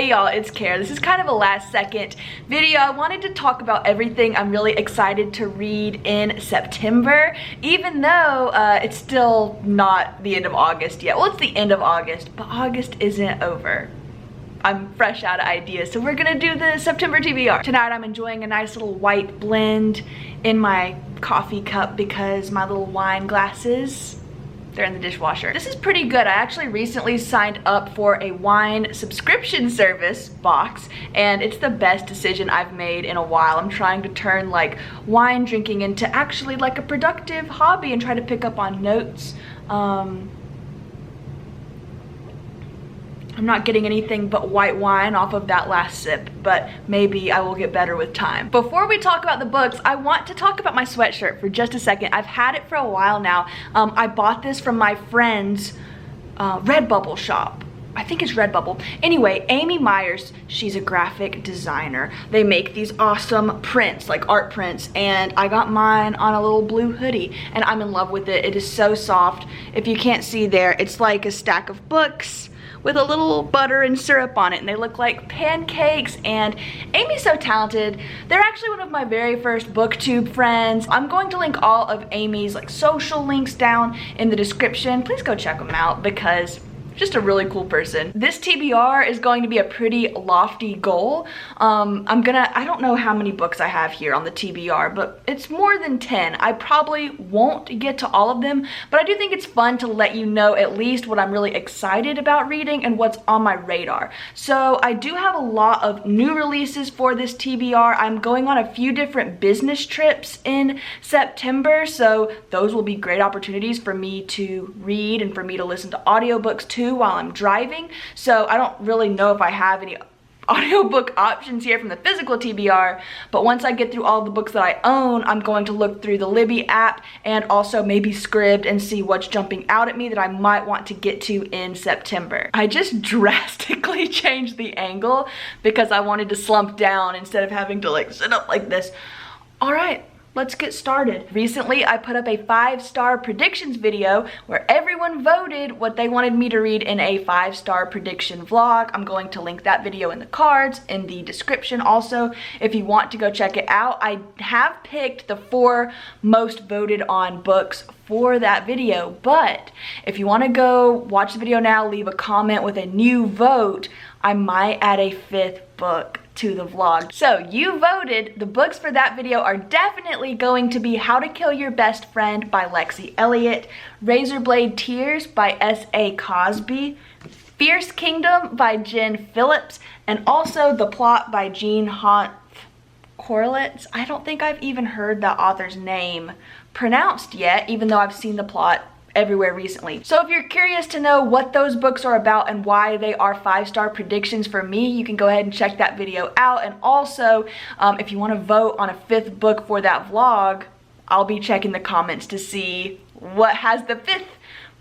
Hey y'all, it's Kara. This is kind of a last second video. I wanted to talk about everything I'm really excited to read in September, even though it's still not the end of August yet. Well, it's the end of August, but August isn't over. I'm fresh out of ideas, so we're gonna do the September TBR. Tonight I'm enjoying a nice little white blend in my coffee cup because my little wine glasses, they're in the dishwasher. This is pretty good. I actually recently signed up for a wine subscription service box, and it's the best decision I've made in a while. I'm trying to turn like wine drinking into actually like a productive hobby and try to pick up on notes. I'm not getting anything but white wine off of that last sip, but maybe I will get better with time. Before we talk about the books, I want to talk about my sweatshirt for just a second. I've had it for a while now. I bought this from my friend's Redbubble shop. I think it's Redbubble. Anyway, Amy Myers, she's a graphic designer. They make these awesome prints, like art prints, and I got mine on a little blue hoodie, and I'm in love with it. It is so soft. If you can't see there, it's like a stack of books with a little butter and syrup on it, and they look like pancakes, and Amy's so talented. They're actually one of my very first booktube friends. I'm going to link all of Amy's like social links down in the description. Please go check them out because just a really cool person. This TBR is going to be a pretty lofty goal. I don't know how many books I have here on the TBR, but it's more than 10. I probably won't get to all of them, but I do think it's fun to let you know at least what I'm really excited about reading and what's on my radar. So I do have a lot of new releases for this TBR. I'm going on a few different business trips in September, so those will be great opportunities for me to read and for me to listen to audiobooks too while I'm driving. So I don't really know if I have any audiobook options here from the physical TBR, but once I get through all the books that I own, I'm going to look through the Libby app and also maybe Scribd and see what's jumping out at me that I might want to get to in September. I just drastically changed the angle because I wanted to slump down instead of having to like sit up like this. All right, let's get started. Recently, I put up a 5-star predictions video where everyone voted what they wanted me to read in a 5-star prediction vlog. I'm going to link that video in the cards, in the description also, if you want to go check it out. I have picked the 4 most voted on books for that video, but if you want to go watch the video now, leave a comment with a new vote, I might add a 5th book to the vlog. So you voted. The books for that video are definitely going to be How to Kill Your Best Friend by Lexi Elliott, Razorblade Tears by S.A. Cosby, Fierce Kingdom by Jen Phillips, and also The Plot by Jean Corlitz. I don't think I've even heard the author's name pronounced yet, even though I've seen The Plot everywhere recently. So if you're curious to know what those books are about and why they are 5-star predictions for me, you can go ahead and check that video out. And also, if you want to vote on a 5th book for that vlog, I'll be checking the comments to see what has the 5th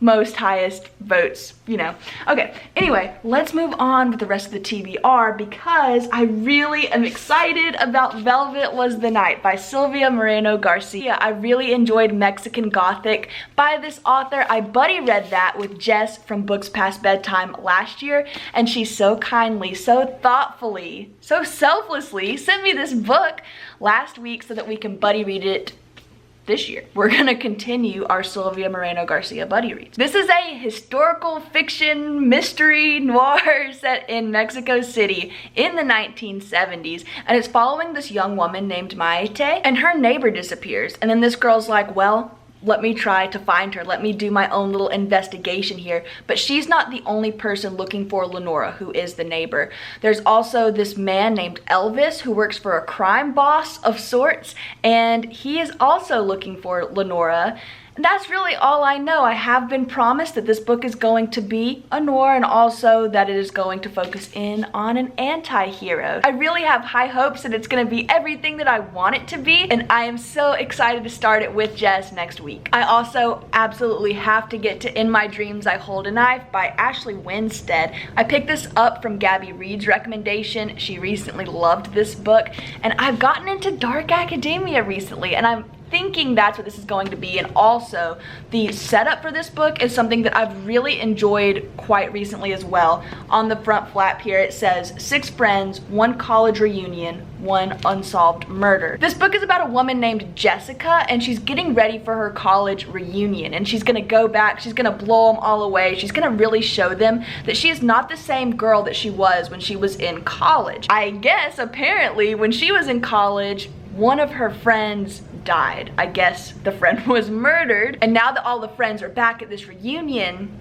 most highest votes, you know. Okay, anyway, let's move on with the rest of the TBR because I really am excited about Velvet Was the Night by Silvia Moreno Garcia. I really enjoyed Mexican Gothic by this author. I buddy read that with Jess from Books Past Bedtime last year, and she so kindly, so thoughtfully, so selflessly sent me this book last week so that we can buddy read it this year. We're gonna continue our Silvia Moreno Garcia buddy reads. This is a historical fiction mystery noir set in Mexico City in the 1970s, and it's following this young woman named Maite, and her neighbor disappears, and then this girl's like, well, let me try to find her. Let me do my own little investigation here. But she's not the only person looking for Lenora, who is the neighbor. There's also this man named Elvis who works for a crime boss of sorts, and he is also looking for Lenora. And that's really all I know. I have been promised that this book is going to be a noir and also that it is going to focus in on an anti-hero. I really have high hopes that it's going to be everything that I want it to be, and I am so excited to start it with Jess next week. I also absolutely have to get to In My Dreams I Hold a Knife by Ashley Winstead. I picked this up from Gabby Reed's recommendation. She recently loved this book, and I've gotten into dark academia recently, and I'm thinking that's what this is going to be. And also the setup for this book is something that I've really enjoyed quite recently as well. On the front flap here it says 6 friends, 1 college reunion, 1 unsolved murder. This book is about a woman named Jessica, and she's getting ready for her college reunion, and she's gonna go back, she's gonna blow them all away, she's gonna really show them that she is not the same girl that she was when she was in college. I guess apparently when she was in college, one of her friends died. I guess the friend was murdered, and now that all the friends are back at this reunion,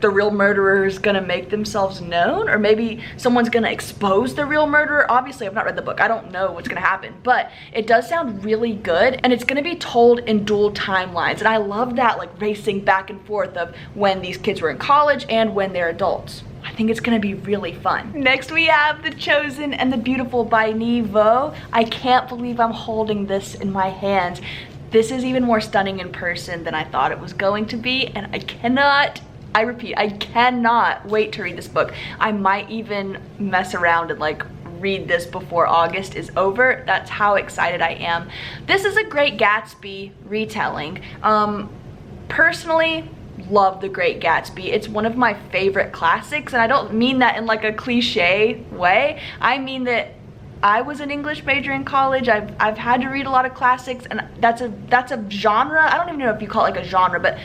the real murderer is gonna make themselves known, or maybe someone's gonna expose the real murderer. Obviously I've not read the book, I don't know what's gonna happen, but it does sound really good, and it's gonna be told in dual timelines, and I love that, like racing back and forth of when these kids were in college and when they're adults. I think it's gonna be really fun. Next we have The Chosen and the Beautiful by Nevo. I can't believe I'm holding this in my hands. This is even more stunning in person than I thought it was going to be, and I repeat, I cannot wait to read this book. I might even mess around and like read this before August is over. That's how excited I am. This is a Great Gatsby retelling. Personally, love The Great Gatsby. It's one of my favorite classics, and I don't mean that in like a cliche way. I mean that I was an English major in college. I've had to read a lot of classics, and that's a genre. I don't even know if you call it like a genre, but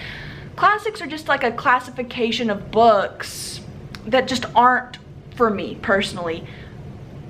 classics are just like a classification of books that just aren't for me personally.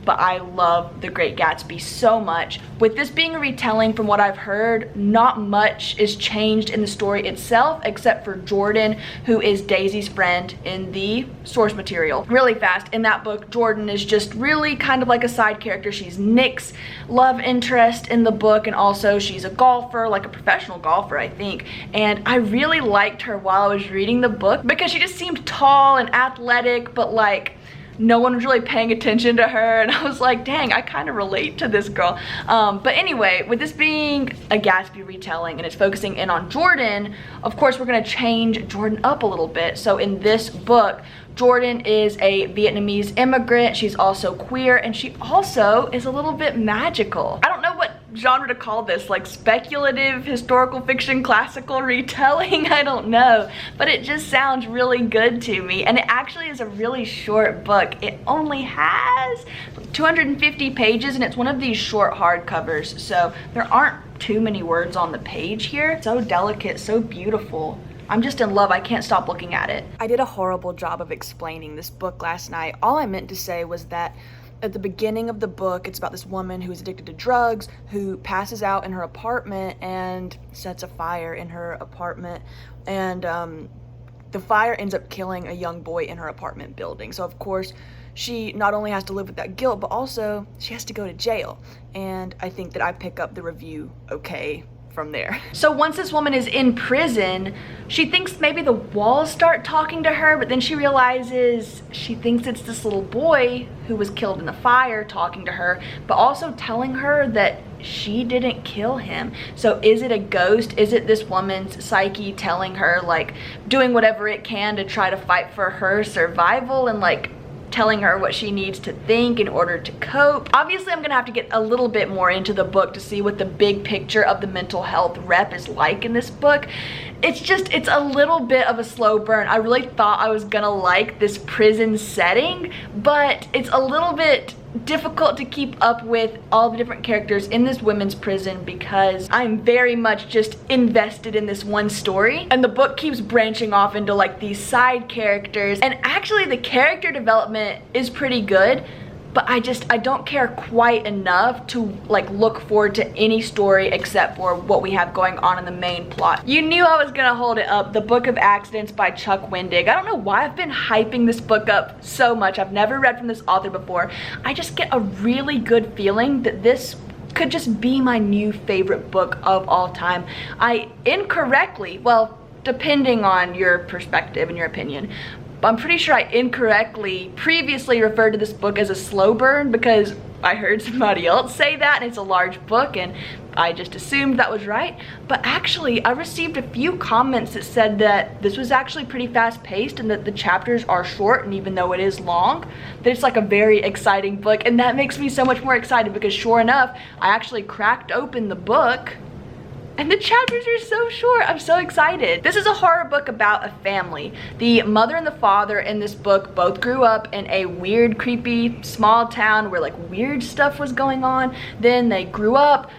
But I love The Great Gatsby so much. With this being a retelling, from what I've heard, not much is changed in the story itself except for Jordan, who is Daisy's friend in the source material. Really fast, in that book, Jordan is just really kind of like a side character. She's Nick's love interest in the book, and also she's a golfer, like a professional golfer, I think. And I really liked her while I was reading the book because she just seemed tall and athletic, but like no one was really paying attention to her, and I was like, dang, I kind of relate to this girl. But anyway, with this being a Gatsby retelling and it's focusing in on Jordan, of course we're gonna change Jordan up a little bit. So in this book, Jordan is a Vietnamese immigrant. She's also queer, and she also is a little bit magical. I don't know what genre to call this, like speculative, historical fiction, classical retelling, I don't know, but it just sounds really good to me. And it actually is a really short book. It only has 250 pages, and it's one of these short hardcovers, so there aren't too many words on the page here. So delicate, so beautiful. I'm just in love. I can't stop looking at it. I did a horrible job of explaining this book last night. All I meant to say was that at the beginning of the book, it's about this woman who is addicted to drugs, who passes out in her apartment and sets a fire in her apartment. And the fire ends up killing a young boy in her apartment building. So of course, she not only has to live with that guilt, but also she has to go to jail. And I think that I pick up the review okay from there. So once this woman is in prison, she thinks maybe the walls start talking to her, but then she realizes she thinks it's this little boy who was killed in the fire talking to her, but also telling her that she didn't kill him. So is it a ghost? Is it this woman's psyche telling her, like, doing whatever it can to try to fight for her survival and like telling her what she needs to think in order to cope? Obviously, I'm gonna have to get a little bit more into the book to see what the big picture of the mental health rep is like in this book. It's a little bit of a slow burn. I really thought I was gonna like this prison setting, but it's a little bit difficult to keep up with all the different characters in this women's prison because I'm very much just invested in this one story, and the book keeps branching off into like these side characters, and actually the character development is pretty good, but I don't care quite enough to like look forward to any story except for what we have going on in the main plot. You knew I was gonna hold it up. The Book of Accidents by Chuck Wendig. I don't know why I've been hyping this book up so much. I've never read from this author before. I just get a really good feeling that this could just be my new favorite book of all time. I incorrectly, well, depending on your perspective and your opinion, but I'm pretty sure I incorrectly previously referred to this book as a slow burn because I heard somebody else say that, and it's a large book, and I just assumed that was right. But actually, I received a few comments that said that this was actually pretty fast paced and that the chapters are short, and even though it is long, that it's like a very exciting book. And that makes me so much more excited because sure enough, I actually cracked open the book And the chapters are so short. I'm so excited. This is a horror book about a family. The mother and the father in this book both grew up in a weird, creepy, small town where like weird stuff was going on. Then they grew up,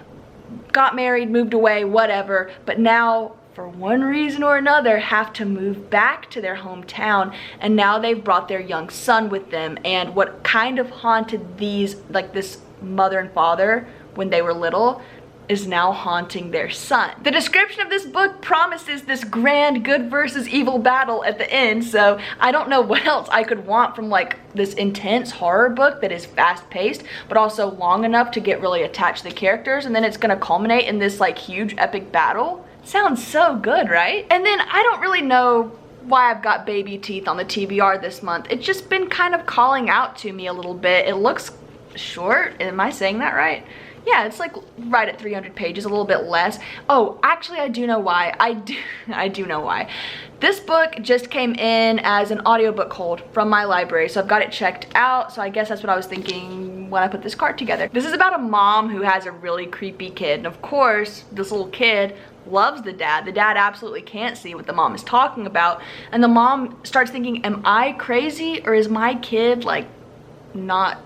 got married, moved away, whatever. But now, for one reason or another, have to move back to their hometown, and now they've brought their young son with them. And what kind of haunted these, like this mother and father when they were little, is now haunting their son. The description of this book promises this grand good versus evil battle at the end, so I don't know what else I could want from like this intense horror book that is fast paced but also long enough to get really attached to the characters, and then it's gonna culminate in this like huge epic battle. Sounds so good, right? And then I don't really know why I've got baby teeth on the TBR this month. It's just been kind of calling out to me a little bit. It looks short. Am I saying that right? Yeah, it's like right at 300 pages, a little bit less. Oh, actually I do know why. I do know why. This book just came in as an audiobook hold from my library, so I've got it checked out. So I guess that's what I was thinking when I put this cart together. This is about a mom who has a really creepy kid, and of course this little kid loves the dad. The dad absolutely can't see what the mom is talking about, and the mom starts thinking, am I crazy, or is my kid like not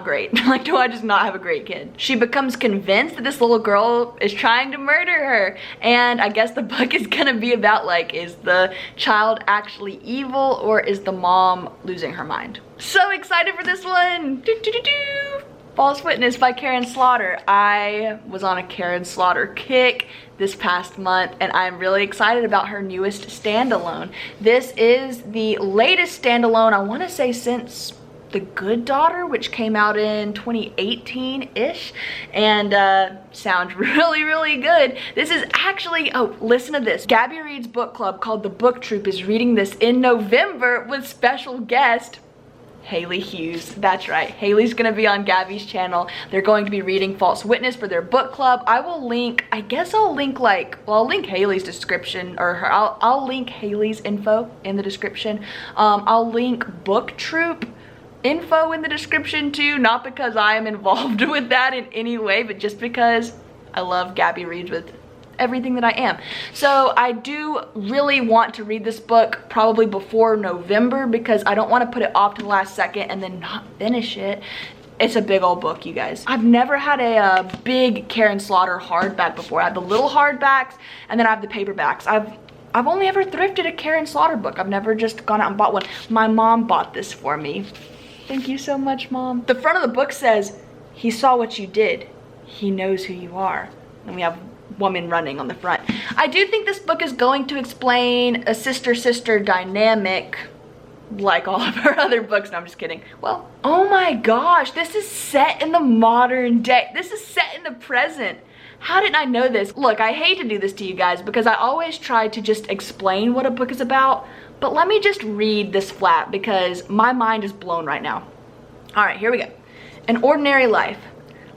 great? Like, do I just not have a great kid? She becomes convinced that this little girl is trying to murder her, and I guess the book is gonna be about like, is the child actually evil, or is the mom losing her mind? So excited for this one. False Witness by Karen Slaughter. I was on a Karen Slaughter kick this past month, and I'm really excited about her newest standalone. This is the latest standalone, I want to say, since The Good Daughter, which came out in 2018-ish, and sounds really, really good. This is actually, oh, listen to this. Gabby Reads Book Club, called The Book Troop, is reading this in November with special guest Hailey Hughes. That's right, Hailey's gonna be on Gabby's channel. They're going to be reading False Witness for their book club. I will link, I guess I'll link like, well, I'll link Hailey's description, or her, I'll link Hailey's info in the description. I'll link Book Troop info in the description too, not because I am involved with that in any way, but just because I love Gabby Reads with everything that I am. So I do really want to read this book probably before November, because I don't want to put it off to the last second and then not finish it. It's a big old book, you guys. I've never had a big Karen Slaughter hardback before. I have the little hardbacks, and then I have the paperbacks. I've only ever thrifted a Karen Slaughter book. I've never just gone out and bought one. My mom bought this for me. Thank you so much, Mom. The front of the book says, "He saw what you did. He knows who you are." And we have woman running on the front. I do think this book is going to explain a sister-sister dynamic like all of her other books. No, I'm just kidding. Well, oh my gosh, this is set in the modern day. This is set in the present. How didn't I know this? Look, I hate to do this to you guys because I always try to just explain what a book is about, but let me just read this flat because my mind is blown right now. All right, here we go. An ordinary life.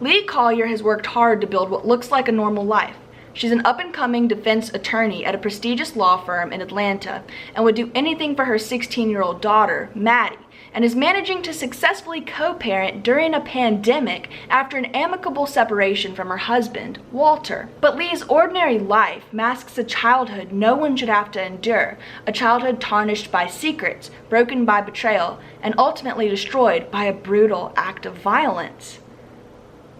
Lee Collier has worked hard to build what looks like a normal life. She's an up-and-coming defense attorney at a prestigious law firm in Atlanta and would do anything for her 16-year-old daughter, Maddie, and is managing to successfully co-parent during a pandemic after an amicable separation from her husband, Walter. But Lee's ordinary life masks a childhood no one should have to endure, a childhood tarnished by secrets, broken by betrayal, and ultimately destroyed by a brutal act of violence.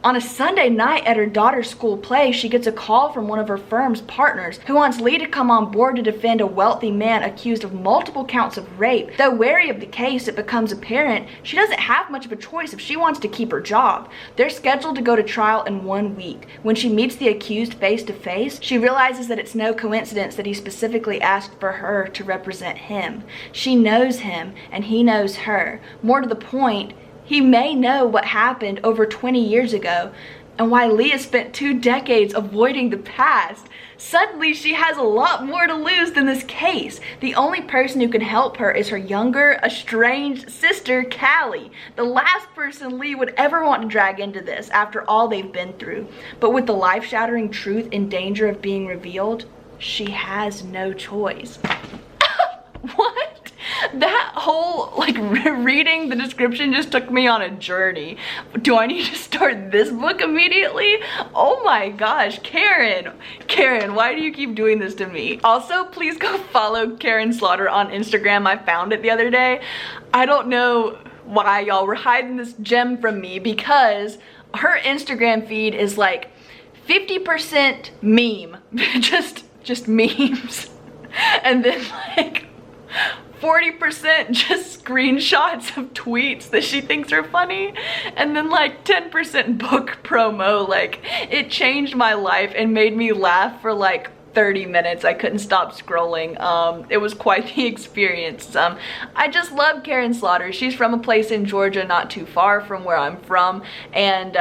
On a Sunday night at her daughter's school play, she gets a call from one of her firm's partners who wants Lee to come on board to defend a wealthy man accused of multiple counts of rape. Though wary of the case, it becomes apparent she doesn't have much of a choice if she wants to keep her job. They're scheduled to go to trial in 1 week. When she meets the accused face to face, she realizes that it's no coincidence that he specifically asked for her to represent him. She knows him, and he knows her. More to the point, he may know what happened over 20 years ago and why Leah spent 2 decades avoiding the past. Suddenly, she has a lot more to lose than this case. The only person who can help her is her younger, estranged sister, Callie, the last person Lee would ever want to drag into this after all they've been through. But with the life-shattering truth in danger of being revealed, she has no choice. What? That whole, like, reading the description just took me on a journey. Do I need to start this book immediately? Oh my gosh, Karen, why do you keep doing this to me? Also, please go follow Karen Slaughter on Instagram. I found it the other day. I don't know why y'all were hiding this gem from me, because her Instagram feed is like 50% meme, just memes, and then like 40% just screenshots of tweets that she thinks are funny, and then like 10% book promo. Like, it changed my life and made me laugh for like 30 minutes. I couldn't stop scrolling. It was quite the experience. I just love Karen Slaughter. She's from a place in Georgia not too far from where I'm from, and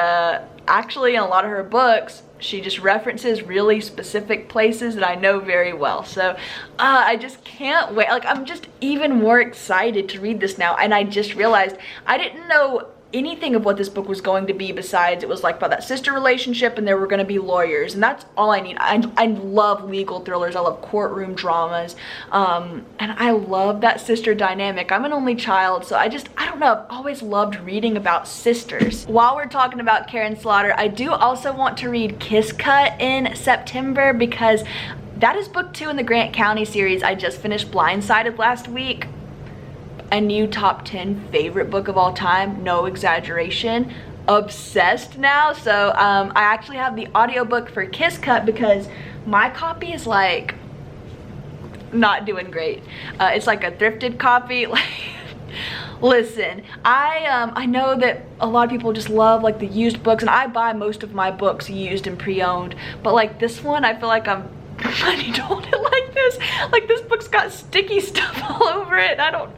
actually in a lot of her books she just references really specific places that I know very well. So I just can't wait. Like, I'm just even more excited to read this now, and I just realized I didn't know anything of what this book was going to be, besides it was like about that sister relationship and there were going to be lawyers, and that's all I need. I love legal thrillers. I love courtroom dramas, and I love that sister dynamic. I'm an only child, so I don't know, I've always loved reading about sisters. While we're talking about Karen Slaughter, I do also want to read Kiss Cut in September, because that is book 2 in the Grant County series. I just finished Blindsided last week. A new top 10 favorite book of all time, no exaggeration. Obsessed now. So I actually have the audiobook for Kiss Cut, because my copy is like not doing great. It's like a thrifted copy. Like, listen, I know that a lot of people just love like the used books, and I buy most of my books used and pre-owned, but like this one, I feel like I'm money to hold it like this. Like, this book's got sticky stuff all over it. I don't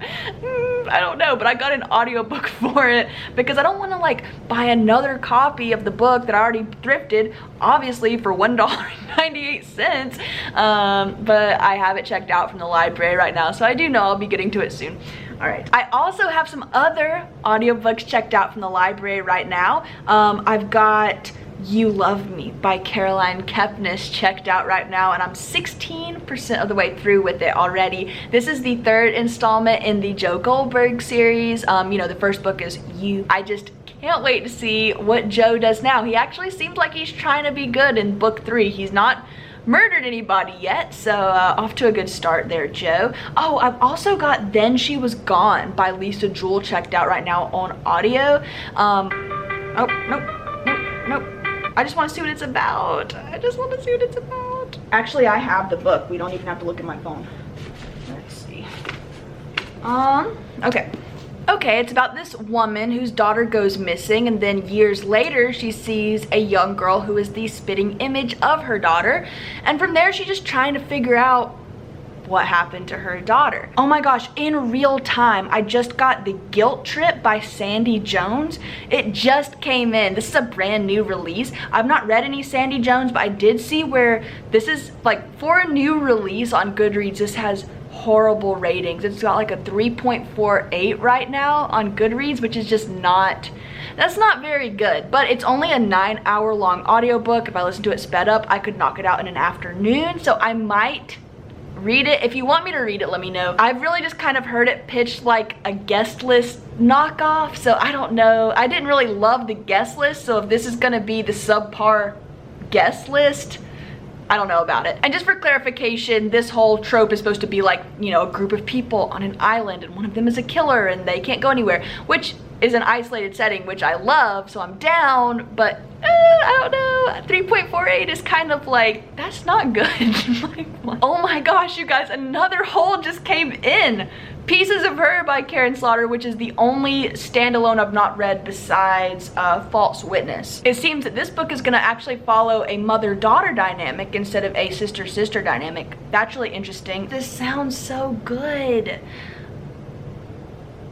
know, but I got an audiobook for it because I don't want to like buy another copy of the book that I already thrifted, obviously for $1.98. But I have it checked out from the library right now, so I do know I'll be getting to it soon. All right, I also have some other audiobooks checked out from the library right now. I've got You Love Me by Caroline Kepnes checked out right now, and I'm 16% of the way through with it already. This is the 3rd installment in the Joe Goldberg series. You know, the first book is You. I just can't wait to see what Joe does now. He actually seems like he's trying to be good in book 3. He's not murdered anybody yet, so off to a good start there, Joe. Oh, I've also got Then She Was Gone by Lisa Jewell checked out right now on audio. Oh, nope. I just want to see what it's about. Actually, I have the book. We don't even have to look at my phone. Let's see. Okay, it's about this woman whose daughter goes missing, and then years later she sees a young girl who is the spitting image of her daughter, and from there she's just trying to figure out what happened to her daughter. Oh my gosh, in real time, I just got The Guilt Trip by Sandy Jones. It just came in. This is a brand new release. I've not read any Sandy Jones, but I did see where this is like, for a new release on Goodreads, this has horrible ratings. It's got like a 3.48 right now on Goodreads, which is just that's not very good. But it's only a 9-hour long audiobook. If I listen to it sped up, I could knock it out in an afternoon, so I might read it. If you want me to read it, let me know. I've really just kind of heard it pitched like a guest list knockoff, so I don't know. I didn't really love the guest list, so if this is gonna be the subpar guest list, I don't know about it. And just for clarification, this whole trope is supposed to be like, you know, a group of people on an island and one of them is a killer and they can't go anywhere, which is an isolated setting, which I love, so I'm down, but I don't know. 3.48 is kind of like, that's not good. Like, oh my gosh, you guys, another haul just came in. Pieces of Her by Karen Slaughter, which is the only standalone I've not read besides False Witness. It seems that this book is gonna actually follow a mother-daughter dynamic instead of a sister-sister dynamic. That's really interesting. This sounds so good.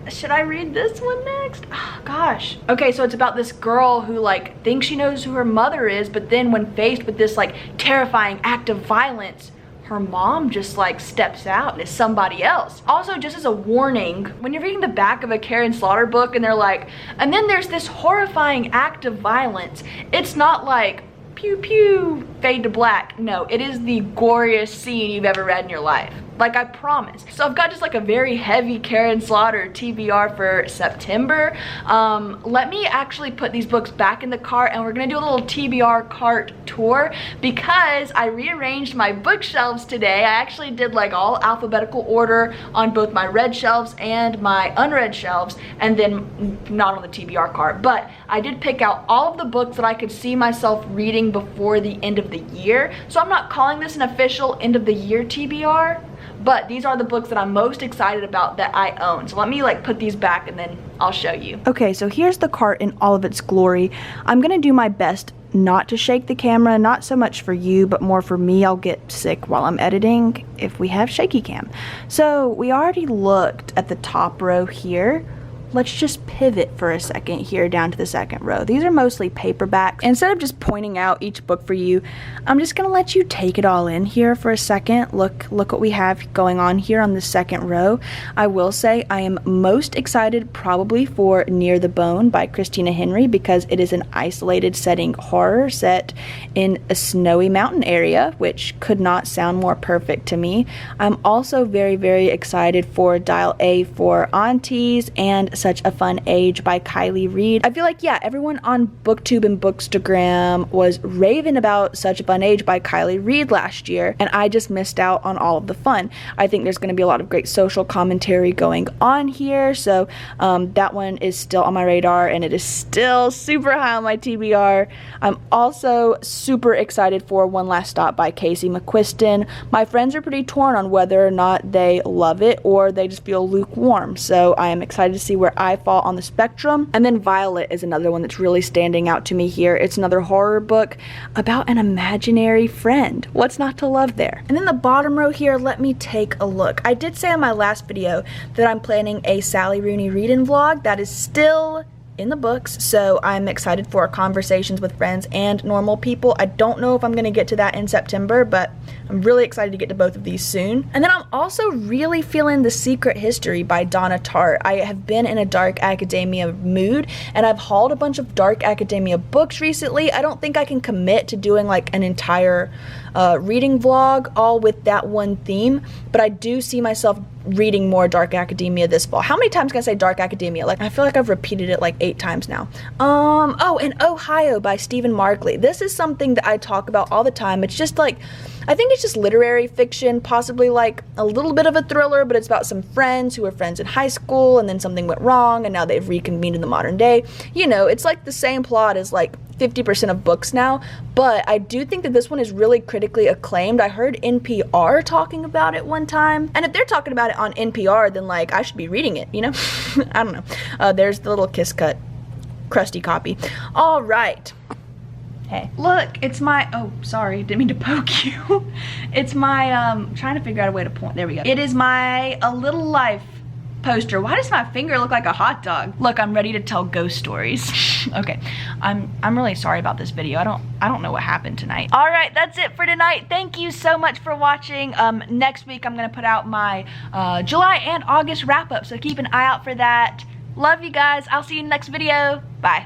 Should I read this one next? Oh, gosh. Okay, so it's about this girl who like thinks she knows who her mother is, but then when faced with this like terrifying act of violence, her mom just like steps out and is somebody else. Also, just as a warning, when you're reading the back of a Karen Slaughter book and they're like, and then there's this horrifying act of violence, it's not like pew pew, fade to black. No, it is the goriest scene you've ever read in your life. like I promised. So I've got just like a very heavy Karen Slaughter TBR for September. Let me actually put these books back in the cart, and we're gonna do a little TBR cart tour because I rearranged my bookshelves today. I actually did like all alphabetical order on both my read shelves and my unread shelves, and then not on the TBR cart, but I did pick out all of the books that I could see myself reading before the end of the year. So I'm not calling this an official end of the year TBR, but these are the books that I'm most excited about that I own. So let me like put these back and then I'll show you. Okay, so here's the cart in all of its glory. I'm gonna do my best not to shake the camera, not so much for you, but more for me. I'll get sick while I'm editing if we have shaky cam. So we already looked at the top row here. Let's just pivot for a second here down to the second row. These are mostly paperbacks. Instead of just pointing out each book for you, I'm just gonna let you take it all in here for a second. Look what we have going on here on the second row. I will say I am most excited probably for Near the Bone by Christina Henry, because it is an isolated setting horror set in a snowy mountain area, which could not sound more perfect to me. I'm also very, very excited for Dial A for Aunties and Such a Fun Age by Kylie Reed. I feel like, yeah, everyone on BookTube and Bookstagram was raving about Such a Fun Age by Kylie Reed last year, and I just missed out on all of the fun. I think there's going to be a lot of great social commentary going on here, so that one is still on my radar, and it is still super high on my TBR. I'm also super excited for One Last Stop by Casey McQuiston. My friends are pretty torn on whether or not they love it or they just feel lukewarm, so I am excited to see where I fall on the spectrum. And then Violet is another one that's really standing out to me here. It's another horror book about an imaginary friend. What's not to love there? And then the bottom row here, let me take a look. I did say on my last video that I'm planning a Sally Rooney read-in vlog. That is still in the books, so I'm excited for conversations with friends and normal people. I don't know if I'm gonna get to that in September, but I'm really excited to get to both of these soon. And then I'm also really feeling The Secret History by Donna Tartt. I have been in a dark academia mood, and I've hauled a bunch of dark academia books recently. I don't think I can commit to doing like an entire reading vlog all with that one theme, but I do see myself reading more dark academia this fall. How many times can I say dark academia? Like, I feel like I've repeated it like 8 times now. Oh, and Ohio by Stephen Markley. This is something that I talk about all the time. It's just like, I think it's just literary fiction, possibly like a little bit of a thriller, but it's about some friends who were friends in high school, and then something went wrong, and now they've reconvened in the modern day. You know, it's like the same plot as like 50% of books now, but I do think that this one is really critically acclaimed. I heard NPR talking about it one time, and if they're talking about it on NPR, then like I should be reading it, you know? I don't know. There's the little kiss cut crusty copy. All right. Hey, look, it's my, oh, sorry, didn't mean to poke you. It's my, trying to figure out a way to point, there we go. It is my A Little Life poster. Why does my finger look like a hot dog? Look, I'm ready to tell ghost stories. Okay, I'm really sorry about this video. I don't know what happened tonight. All right, that's it for tonight. Thank you so much for watching. Next week I'm gonna put out my July and August wrap up, so keep an eye out for that. Love you guys. I'll see you in the next video. Bye.